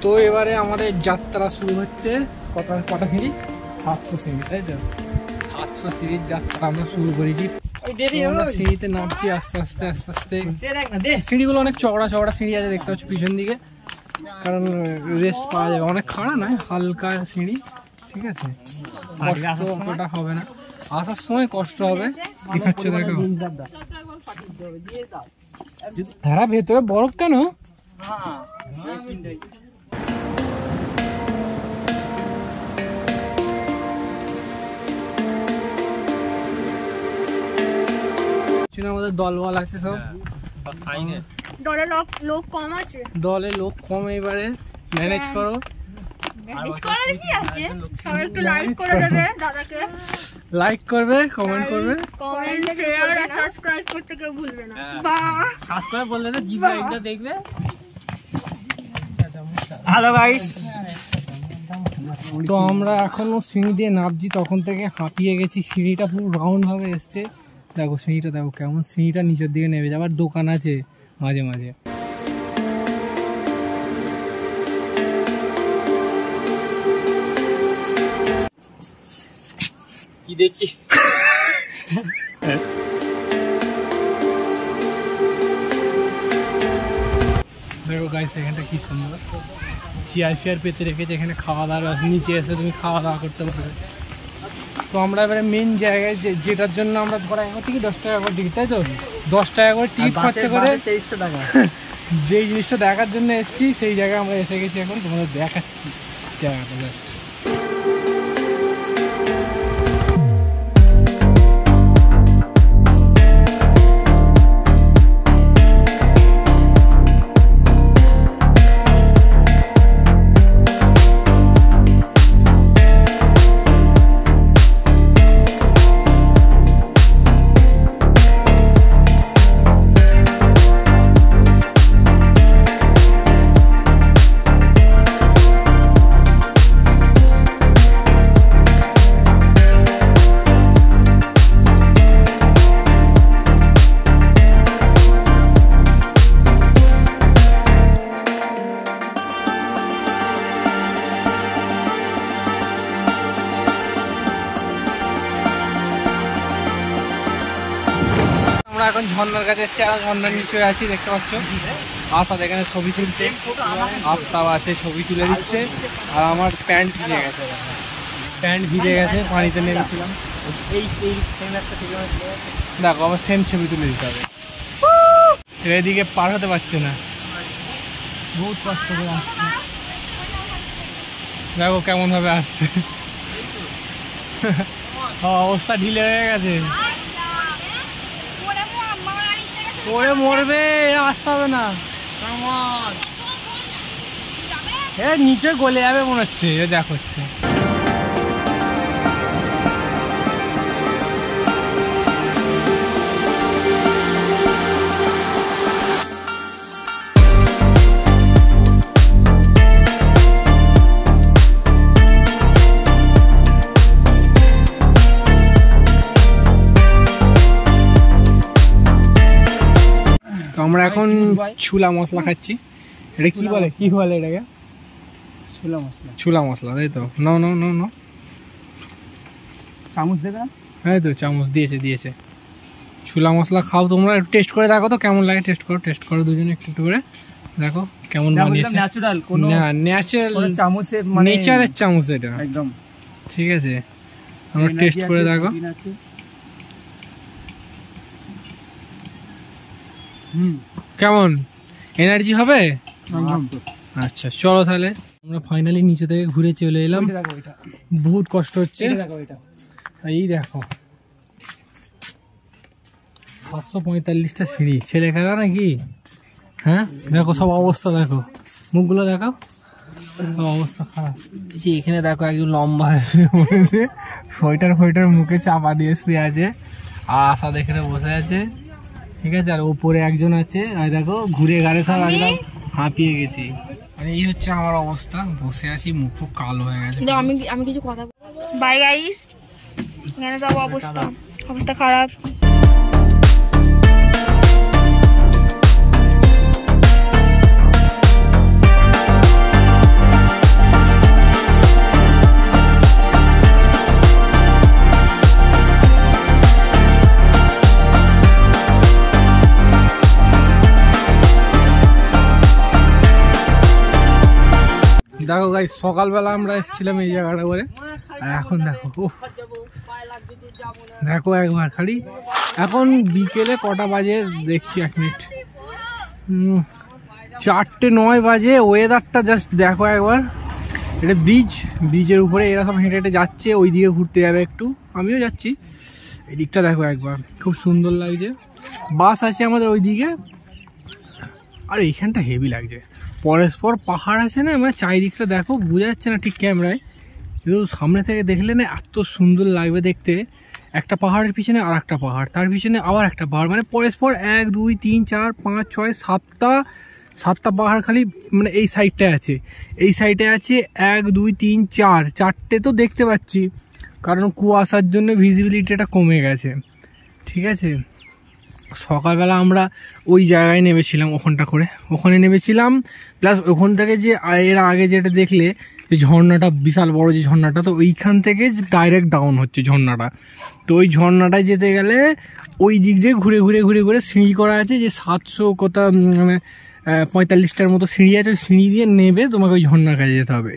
তো এবারে আমাদের যাত্রা শুরু হচ্ছে। কটা সিঁড়ি? 700 সিঁড়ি, তাই তো? 700 সিঁড়ির যাত্রা আমরা শুরু করেছি। আমরা সিঁড়িতে নামছি আস্তে আস্তে আস্তে আস্তে। সিঁড়িগুলো অনেক চওড়া চওড়া সিঁড়ি আছে, দেখতে পাচ্ছ পিছন দিকে, কারণ রেস্ট পাওয়া যাবে। অনেক খাড়া নয়, হালকা সিঁড়ি, ঠিক আছে? কষ্ট অতটা হবে না, আসার সময় কষ্ট হবে। দেখাচ্ছ দেখো, হ্যাঁ ভেতরে বরফ কেন? আমাদের দলবল আছে সব, দলে লোক কম আছে, দলে লোক কম, এবারে ম্যানেজ করো। লাইক করবে, কমেন্ট করবে, সাবস্ক্রাইব করতে কেউ ভুলবে না। সাবস্ক্রাইব বললে না, জি ভাইটা দেখবে। হ্যালো গাইস, তো আমরা এখনো সিঁড়ি দিয়ে নামছি, তখন থেকে হাঁপিয়ে গেছি। সিঁড়িটা পুরো রাউন্ড ভাবে এসছে, দেখো সিঁড়িটা দেখো কেমন, সিঁড়িটা নিচের দিকে নেমে যাবে। আবার দোকান আছে মাঝে মাঝে। কি দেখছি দেখো গাইস, এখানটা কি সুন্দর, চেয়ার ফেয়ার পেতে রেখেছে, এখানে খাওয়া দাওয়া, নিচে এসে তুমি খাওয়া দাওয়া করতে পারবে। তো আমরা এবারে মেন জায়গায় যেটার জন্য আমরা ধরা টিকিট 10 টাকা করে টিকিট, তাই তো? 10 টাকা করে টিকিট খরচা করে 2300 টাকা যেই জিনিসটা দেখার জন্য এসেছি, সেই জায়গায় আমরা এসে গেছি। এখন তোমাদের দেখাচ্ছি জায়গাটা জাস্ট। আমরা এখন ঝর্ণার কাছে এসেছি, আর ঝর্ণার নিচে আছি, দেখতে পাচ্ছ। আসাদ এখানে ছবি তুলছে, আফতাব আছে ছবি তুলে দিচ্ছে। আর আমার প্যান্ট ভিজে গেছে, পানিতে নেমেছিলাম। দেখো আমার সেম ছবি তুলে দিতে হবে। এদিকে পার হতে পারছে না, বহুত কষ্ট করে আসছে। দেখো কেমন ভাবে আসছে, অবস্থা ঢিলে হয়ে গেছে। পরে মরবে, আসতে হবে না, নিচে গলে যাবে মনে হচ্ছে, দেখাচ্ছে। আমরা এখন ছোলা মশলা খাচ্ছি। এটা কি বলে, কি বলে এটাকে? ছোলা মশলা, তাই তো? নাও নাও নাও নাও, চামচ দেবে? হ্যাঁ তো চামচ দিয়েছে। ছোলা মশলা খাও তোমরা, একটু টেস্ট করে দেখো তো কেমন লাগে। টেস্ট করো দুজনে একটু করে, দেখো কেমন বানিয়েছে। ন্যাচারাল, ন্যাচারাল চামচে, মানে নেচারের চামচ এটা একদম, ঠিক আছে? আমরা টেস্ট করে দেখো। কেমন এনার্জি হবে? আচ্ছা চলো তাহলে, আমরা ফাইনালি নিচে থেকে ঘুরে চলে এলাম। বহুত কষ্ট হচ্ছে, এই দেখো 745টা সিঁড়ি, ছেলে খেলা নাকি? হ্যাঁ দেখো সব অবস্থা, দেখো মুখগুলো দেখো, সব অবস্থা খারাপ। এখানে দেখো একজন লম্বা সোয়েটার মুখে চাপা দিয়ে শুয়ে আছে, আর আশা এখানে বসে আছে, ঠিক আছে? আর ওপরে একজন আছে, আর দেখো ঘুরে গাড়ে সব একদম হাঁপিয়ে গেছি। মানে এই হচ্ছে আমার অবস্থা, বসে আছি, মুখ কালো হয়ে গেছে। আমি কিছু কথা, বাই গাইস, এখানে সব অবস্থা খারাপ। দেখো গাইস, সকালবেলা আমরা এসেছিলাম এই জায়গাটা করে, আর এখন দেখো দেখো একবার খালি। এখন বিকেলে কটা বাজে দেখছি, 1 মিনিট, 4:09 বাজে। ওয়েদারটা জাস্ট দেখো একবার। এটা ব্রিজের উপরে এরা সব হেঁটে হেঁটে যাচ্ছে, ওই দিকে ঘুরতে যাবে একটু, আমিও যাচ্ছি। এই দিকটা দেখো একবার, খুব সুন্দর লাগছে। বাস আছে আমাদের ওই দিকে, আর এইখানটা হেভি লাগছে। পরস্পর পাহাড় আছে না, মানে চারিদিকটা দেখো, বোঝা যাচ্ছে না ঠিক ক্যামেরায়, কিন্তু সামনে থেকে দেখলে না এত সুন্দর লাগবে দেখতে। একটা পাহাড়ের পিছনে আর একটা পাহাড়, তার পিছনে আবার একটা পাহাড়, মানে পরস্পর 1 2 3 4 5 6 7টা পাহাড় খালি মানে এই সাইডটায় আছে। এই সাইডে আছে 1 2 3 4, 4টে তো দেখতে পাচ্ছি, কারণ কুয়াশার জন্য ভিজিবিলিটিটা কমে গেছে। ঠিক আছে, সকালবেলা আমরা ওই জায়গায় নেমেছিলাম, ওখানে নেমেছিলাম। প্লাস ওখান থেকে যে এর আগে যেটা দেখলে যে ঝর্ণাটা, বিশাল বড় যে ঝর্ণাটা, তো ওইখান থেকে ডাইরেক্ট ডাউন হচ্ছে ঝর্ণাটা। তো ওই ঝর্ণাটায় যেতে গেলে ওই দিক দিয়ে ঘুরে ঘুরে ঘুরে ঘুরে সিঁড়ি করা আছে, যে 700 কত মানে 45টার মতো সিঁড়ি আছে। ওই সিঁড়ি দিয়ে নেবে তোমাকে ওই ঝর্ণার কাছে যেতে হবে।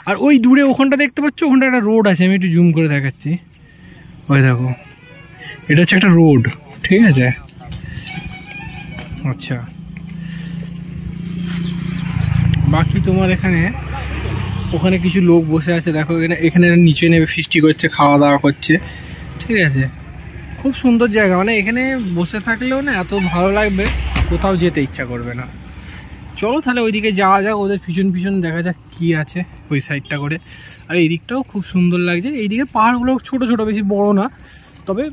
আর ওই দূরে ওখানটা দেখতে পাচ্ছ, ওখানটা একটা রোড আছে, আমি একটু জুম করে দেখাচ্ছি। ওই দেখো, এটা হচ্ছে একটা রোড, ঠিক আছে। আচ্ছা, বাকি তোমার ওখানে কিছু লোক বসে আছে দেখো, এখানে নিচে নেবে ফিস্টি করছে, খাওয়া দাওয়া করছে। ঠিক আছে, খুব সুন্দর জায়গা, মানে এখানে বসে থাকলেও না এত ভালো লাগবে, কোথাও যেতে ইচ্ছা করবে না। চলো তাহলে ওইদিকে যাওয়া যাক, ওদের পিছন দেখা যাক কি আছে ওই সাইডটা করে। আর এই দিকটাও খুব সুন্দর লাগছে, এইদিকে পাহাড়গুলো ছোট ছোট, বেশি বড় না, তবে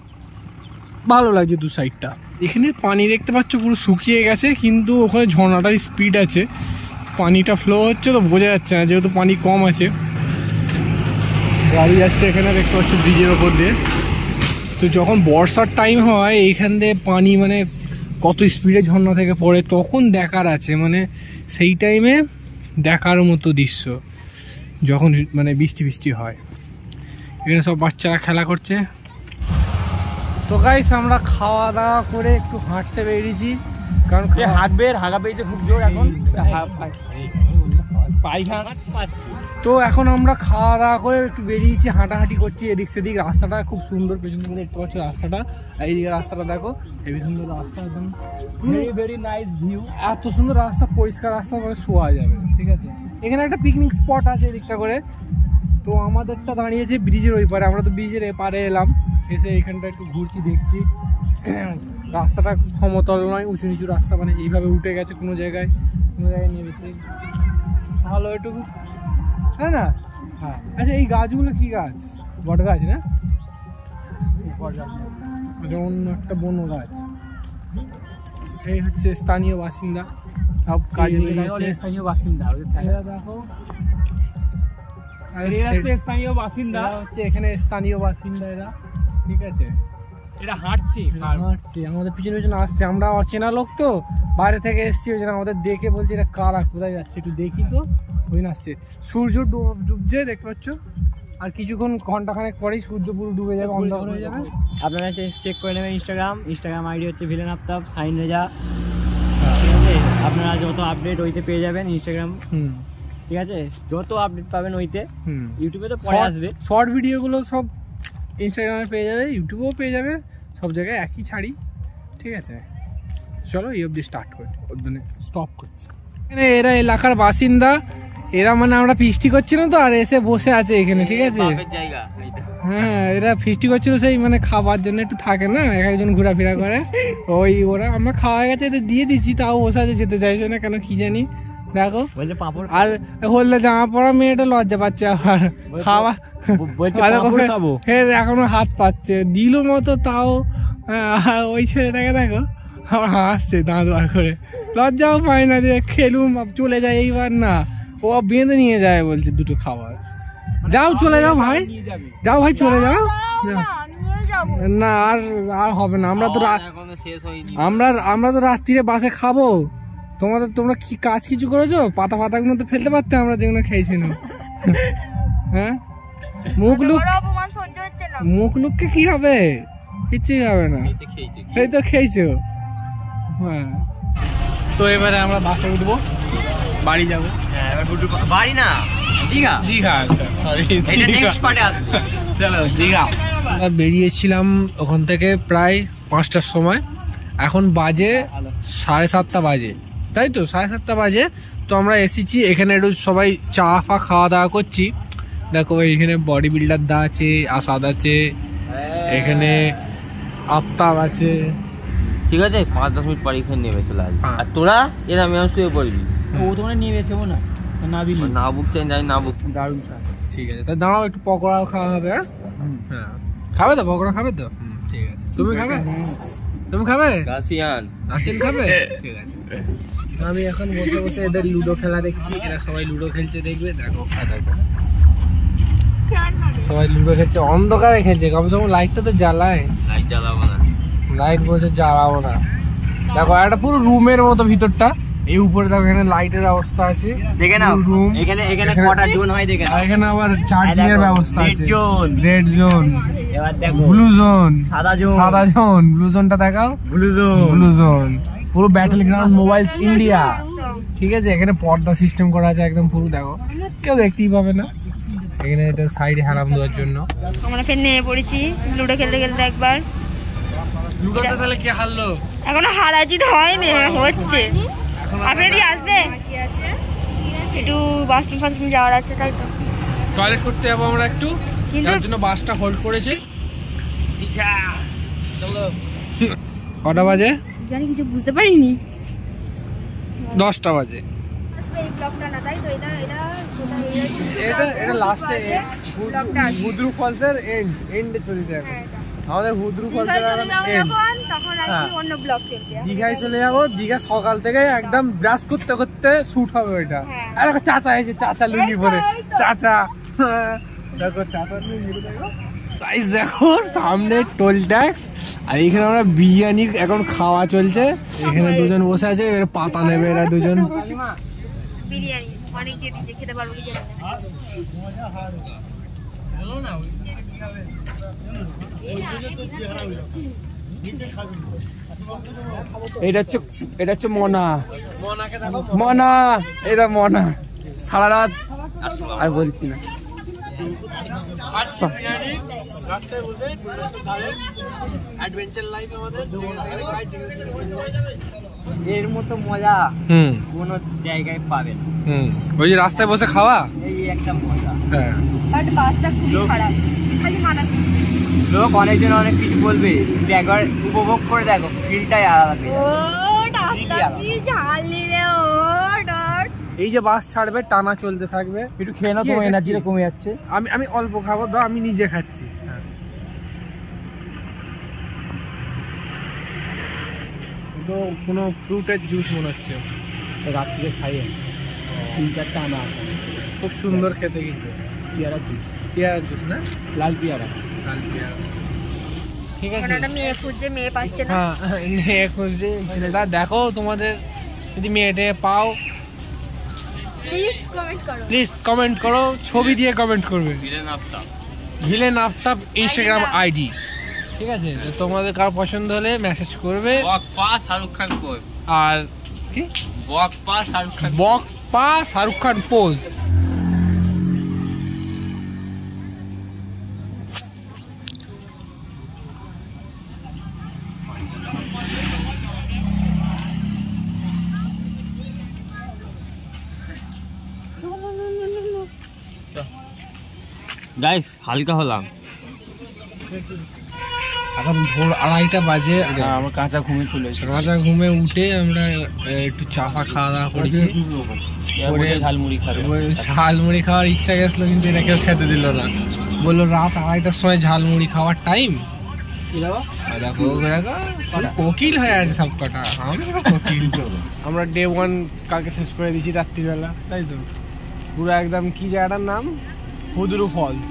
ভালো লাগছে দু সাইডটা। এখানে পানি দেখতে পাচ্ছ পুরো শুকিয়ে গেছে, কিন্তু ওখানে ঝর্ণাটার স্পিড আছে, পানিটা ফ্লো হচ্ছে তো বোঝা যাচ্ছে না, যেহেতু পানি কম আছে। গাড়ি যাচ্ছে এখানে দেখতে পাচ্ছ ব্রিজের ওপর দিয়ে। তো যখন বর্ষার টাইম হয় এইখান দিয়ে পানি মানে কত স্পিডে ঝর্ণা থেকে পড়ে, তখন দেখার আছে, মানে সেই টাইমে দেখার মতো দৃশ্য যখন মানে বৃষ্টি হয়। এখানে সব বাচ্চারা খেলা করছে। তো গাইস, আমরা খাওয়া দাওয়া করে একটু হাঁটতে বেরিয়েছি, কারণ হাগা পেয়েছে খুব জোর এখন। তো এখন আমরা খাওয়া দাওয়া করে একটু বেরিয়েছি, হাঁটাহাঁটি করছি এদিক সেদিক। রাস্তাটা খুব সুন্দর, পেছন থেকে দেখতে পাচ্ছ রাস্তাটা, এইদিকে রাস্তাটা দেখো, হেভি সুন্দর রাস্তা, একদম ভেরি নাইস ভিউ। এত সুন্দর রাস্তা, পরিষ্কার রাস্তা, মানে শোয়া যাবে। ঠিক আছে, এখানে একটা পিকনিক স্পট আছে এদিকটা করে। তো আমাদেরটা দাঁড়িয়েছে ব্রিজের ওই পারে, আমরা তো ব্রিজের এপারে এলাম, এসে এখানটা একটু ঘুরছি, দেখছি। রাস্তাটা সমতল নয়, উঁচু নিচু রাস্তা, মানে এইভাবে উঠে গেছে, কোনো জায়গায় নেমেছে, ভালো এটুকু, তাই না? হ্যাঁ। আচ্ছা, এই গাছগুলো কি গাছ? বট গাছ না? অন্য একটা বন গাছ। এই হচ্ছে স্থানীয় বাসিন্দা, সব কাজে স্থানীয় বাসিন্দা। দেখো, স্থানীয় বাসিন্দা হচ্ছে এখানে স্থানীয় বাসিন্দা এরা। ঠিক আছে, এরা হাঁটছে, আমাদের পিছনে পিছনে আসছে। আমরা অচেনা লোক তো, বাইরে থেকে এসছি, ওই জন্য আমাদের দেখে বলছে এটা কারা, কোথায় যাচ্ছে একটু দেখি। তো ওই আসছে, সূর্য ডুবছে দেখতে পাচ্ছ, আর কিছুক্ষণ ঘন্টাখানেক পরেই সূর্য পুরো ডুবে যাবে, অন্ধকার হয়ে যাবে। আপনারা চেক করে নেবেন ইনস্টাগ্রাম আইডি হচ্ছে ভিলেন আফতাব সাইন রেজা। আপনারা যত আপডেট ওইতে পেয়ে যাবেন ইনস্টাগ্রাম। ঠিক আছে, যত আপডেট পাবেন ওইতে। ইউটিউবে তো পরে আসবে, শর্ট ভিডিওগুলো সব ইনস্টাগ্রামে পেয়ে যাবে, ইউটিউবেও পেয়ে যাবে, সব জায়গায় একই ছাড়ি। ঠিক আছে, চলো এই অবধি স্টার্ট করি, মানে স্টপ করছি। এখানে এরা এলাকার বাসিন্দা, এরা মানে আমরা ফিস্টি করছিলাম তো, আর এসে বসে আছে এখানে। ঠিক আছে, হ্যাঁ, এরা ফিস্টি করছিল সেই মানে খাবার জন্য, একটু থাকে না, এক একজন ঘোরাফেরা করে, ওই ওরা আমরা খাওয়া গেছে এদের দিয়ে দিচ্ছি, তাও বসে আছে, যেতে চাইছে না কেন কি জানি। দেখো, আর হলে জামা পরা মেয়েটা লজ্জা পাচ্ছে, আবার খাওয়া এখনো হাত পাচ্ছে দিল মতো, তাও ওই ছেলেটাকে দেখো আবার হাসছে দাঁত বার করে, লজ্জাও পায় না যে খেলুম চলে যায় এইবার, না ও বেঁধে নিয়ে যায়, বলছে দুটো খাবার। যাও চলে যাও ভাই, যাও ভাই চলে যাও, না আর হবে না। আমরা তো রাত্রিরে বাসে খাবো, তোমরা কি কাজ কিছু করেছো? পাতাগুলো তো ফেলতে পারতে, আমরা যেগুলো খেয়েছি না। হ্যাঁ, মুখ লুককে কি হবে? কিছুই হবে না, সেই তো খেয়েছো। হ্যাঁ, তো এবারে আমরা বাসে উঠবো। বাড়ি যাবো। হ্যাঁ এবার বাড়ি না দীঘা। দীঘা, আচ্ছা সরি, এটা নেক্সট পার্টে আসবে। চলো দীঘা। আমরা বেরিয়েছিলাম ওখান থেকে প্রায় 5টার সময়, এখন বাজে 7:30 বাজে, তাই তো 7:30 বাজে। তো আমরা এসেছি এখানে, একটু সবাই চা ফা খাওয়া দাওয়া করছি। দেখো এখানে বডি বিল্ডার দা আছে, আসাদ আছে, এখানে আফতাব আছে। ঠিক আছে 5-10 মিনিট পরে এখানে নেমে চলে আসবে। আর তোরা এর আমি শুয়ে পড়বি। ও তোমরা নিয়ে এসেবো না, না বিলি না বুকতে যাই, না বুক। দারুণ চা। ঠিক আছে, তা দাঁড়াও একটু পকোড়াও খাওয়া হবে। হ্যাঁ খাবে তো, পকোড়া খাবে তো? ঠিক আছে, তুমি খাবে? তুমি খাবে? রাশিয়ান খাবে? ঠিক আছে। আমি এখন বসে বসে এদের লুডো খেলা দেখছি, এরা সবাই লুডো খেলছে, দেখবে। দেখো দেখো সবাই লুডো খেলছে, অন্ধকারে খেলছে, কমসে কম লাইটটা তো জ্বালায়। লাইট জ্বালাবো না, লাইট বলছে জ্বালাবো না। দেখো একটা পুরো রুমের মতো ভিতরটা, এই উপরে দেখো এখানে লাইটের ব্যবস্থা আছে, দেখে নাও রুম। এখানে কটা জোন হয় দেখে নাও। এখানে আবার চার্জিং এর ব্যবস্থা আছে, রেড জোন, এবার দেখো ব্লু জোন, সাদা জোন, সাদা জোন, ব্লু জোনটা দেখাও, ব্লু জোন। পুরো ব্যাটল গ্রাউন্ড মোবাইলস ইন্ডিয়া। ঠিক আছে, এখানে পর্দা সিস্টেম করা আছে একদম পুরো, দেখো কেউ দেখতেই পাবে না। এখানে এটা সাইডে হারাম দেওয়ার জন্য। আমরা ফের নেমে পড়েছি লুডো খেলতে খেলতে একবার। লুডোতে তাহলে কে হারলো? এখনো হারাজিত হয়নি, হচ্ছে। আপনার কি আসবে? একটু বাথরুম ফাথরুম যাওয়ার আছে, তাই তো টয়লেট করতে যাবো আমরা একটু, তার জন্য বাসটা হোল্ড করেছে। কটা বাজে জানি, কিছু বুঝতে পারিনি। 10টা বাজে। এটা লাস্টে হুদ্রু ফলসের এন্ডে চলেছে এখন। আমাদের হুদ্রু ফলসের দীঘায় চলে যাবো। দীঘা সকাল থেকে একদম ব্রাশ করতে করতে শুট হবে ওইটা। আর দেখো চাচা এসে, চাচা লুঙ্গি পরে, চাচা দেখো চাচা লুঙ্গি দেখো। গাইস দেখো সামনে টোল ট্যাক্স, আর এখানে আমরা বিরিয়ানি এখন খাওয়া চলছে। এখানে দুজন বসে আছে, এবার পাতা নেবে এরা দুজন। বিরিয়ানি অনেক দিয়ে দিয়েছে, খেতে পারবো কি জানি এটা হচ্ছে মনা। মনা, এটা মনা। সারা রাত আর বলছি না। এর মতো মজা কোনো জায়গায় পাবে না। ওই যে রাস্তায় বসে খাওয়া, এই একটা মজা। হ্যাঁ, বাট বাসটা খুবই খারাপ, খালি মানা। লোক অনেকজন অনেক কিছু বলবে, কিন্তু একবার উপভোগ করে দেখো, ফিলটাই আলাদা পেয়ে যাবে। ও টাটা কি ঝালি রে, ও ডট। এই যে বাস ছাড়বে টানা চলতে থাকবে। একটু খেয়ে নাও, তোমার এনার্জিটা কমে যাচ্ছে। আমি অল্প খাবো, দাও আমি নিজে খাচ্ছি। তো কোনো ফ্রুটের জুস মনে হচ্ছে, রাত থেকে খাইয়ে 3-4টা আনা আছে, খুব সুন্দর খেতে। কিন্তু পেয়ারা জুস, পেয়ারা জুস না, লাল পেয়ারা। লাল পেয়ারা। ঠিক আছে, ওনাটা মেয়ে খুঁজছে, মেয়ে পাচ্ছে না। হ্যাঁ মেয়ে খুঁজছে ছেলেটা। দেখো তোমাদের যদি মেয়েটে পাও, প্লিজ কমেন্ট করো, ছবি দিয়ে কমেন্ট করবে। Villain Aftab Instagram ID. ঠিক আছে, তো তোমাদের কার পছন্দ হলে মেসেজ করবে। শাহরুখ খান পোজ। আর কি বক পা শাহরুখ খান পোজ। গাইস হালকা হলাম, এখন ভোর 2:30 বাজে। আমার কাঁচা ঘুমে চলে এসেছে। কাঁচা ঘুমে উঠে আমরা একটু চাপা খাওয়া দাওয়া করেছি। ঝালমুড়ি খাবে, ঝালমুড়ি খাওয়ার ইচ্ছা গেছিল, কিন্তু এটা কেউ খেতে দিল না। বললো রাত 2:30টার সময় ঝালমুড়ি খাওয়ার টাইম। দেখো কোকিল হয়ে আছে সব কটা, কোকিল। আমরা ডে 1 কালকে শেষ করে দিয়েছি রাত্রিবেলা, তাই তো। পুরো একদম কি জায়গাটার নাম, হুদরু ফলস।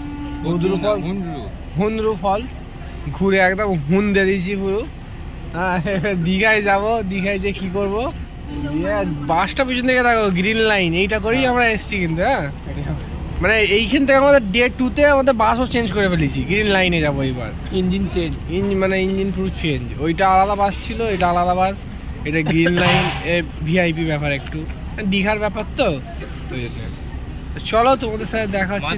হুন্দ্রু ফলস ঘুরে একদম হুন দিয়ে দিয়েছি পুরো। হ্যাঁ, দীঘায় যাবো। দীঘায় যে কি করবো, বাসটা পিছন থেকে দেখো গ্রিন লাইন, এইটা করেই আমরা এসছি। কিন্তু হ্যাঁ, মানে এইখান থেকে আমাদের ডে 2-তে আমাদের বাসও চেঞ্জ করে ফেলেছি, গ্রিন লাইনে যাবো এবার। ইঞ্জিন চেঞ্জ, মানে ইঞ্জিন পুরো চেঞ্জ। ওইটা আলাদা বাস ছিল, এটা আলাদা বাস, এটা গ্রিন লাইন। ভিআইপি ব্যাপার একটু। দীঘার ব্যাপার তো ওই জন্য। চলো তোমাদের সাথে দেখা হচ্ছে।